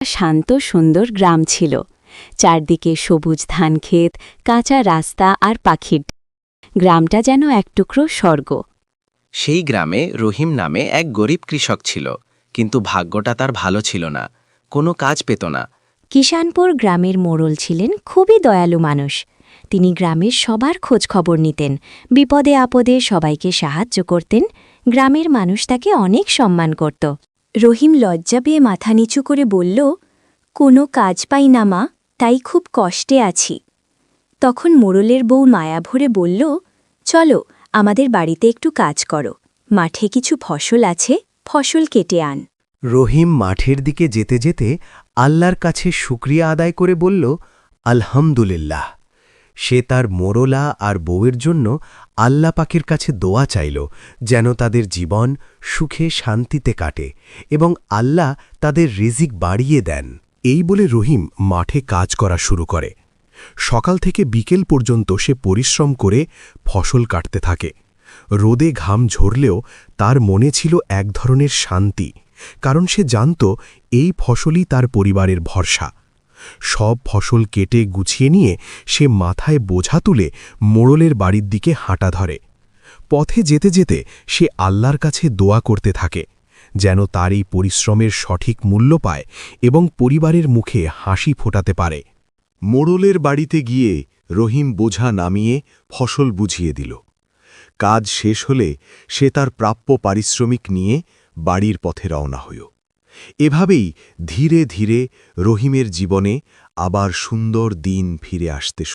শান্ত সুন্দর গ্রাম ছিল। চারদিকে সবুজ ধানক্ষেত, কাঁচা রাস্তা আর পাখির ডাক। গ্রামটা যেন এক টুকরো স্বর্গ। সেই গ্রামে রহিম নামে এক গরিব কৃষক ছিল, কিন্তু ভাগ্যটা তার ভালো ছিল না। কোনো কাজ পেত না। কিষানপুর গ্রামের মোড়ল ছিলেন খুবই দয়ালু মানুষ। তিনি গ্রামের সবার খোঁজ খবর নিতেন, বিপদে আপদে সবাইকে সাহায্য করতেন। গ্রামের মানুষ তাকে অনেক সম্মান করত। রহিম লজ্জা পেয়ে মাথা নিচু করে বলল, কোনো কাজ পাই না মা, তাই খুব কষ্টে আছি। তখন মোড়লের বউ মায়া ভরে বলল, চলো আমাদের বাড়িতে একটু কাজ করো, মাঠে কিছু ফসল আছে, ফসল কেটে আন। রহিম মাঠের দিকে যেতে যেতে আল্লাহর কাছে শুকরিয়া আদায় করে বলল, আলহামদুলিল্লাহ। সে তার মোড়লা আর বউয়ের জন্য আল্লাহ পাকের কাছে দোয়া চাইল, যেন তাদের জীবন সুখে শান্তিতে কাটে এবং আল্লাহ তাদের রিজিক বাড়িয়ে দেন। এই বলে রহিম মাঠে কাজ করা শুরু করে। সকাল থেকে বিকেল পর্যন্ত সে পরিশ্রম করে ফসল কাটতে থাকে। রোদে ঘাম ঝরলেও তার মনে ছিল এক ধরনের শান্তি, কারণ সে জানত এই ফসলই তার পরিবারের ভরসা। সব ফসল কেটে গুছিয়ে নিয়ে সে মাথায় বোঝা তুলে মোড়লের বাড়ির দিকে হাঁটা ধরে। পথে যেতে যেতে সে আল্লাহর কাছে দোয়া করতে থাকে, যেন তার এই পরিশ্রমের সঠিক মূল্য পায় এবং পরিবারের মুখে হাসি ফোটাতে পারে। মোড়লের বাড়িতে গিয়ে রহিম বোঝা নামিয়ে ফসল বুঝিয়ে দিল। কাজ শেষ হলে সে তার প্রাপ্য পারিশ্রমিক নিয়ে বাড়ির পথে রওনা হল। এভাবেই ধীরে ধীরে রহিমের জীবনে আবার সুন্দর দিন ফিরে আসতে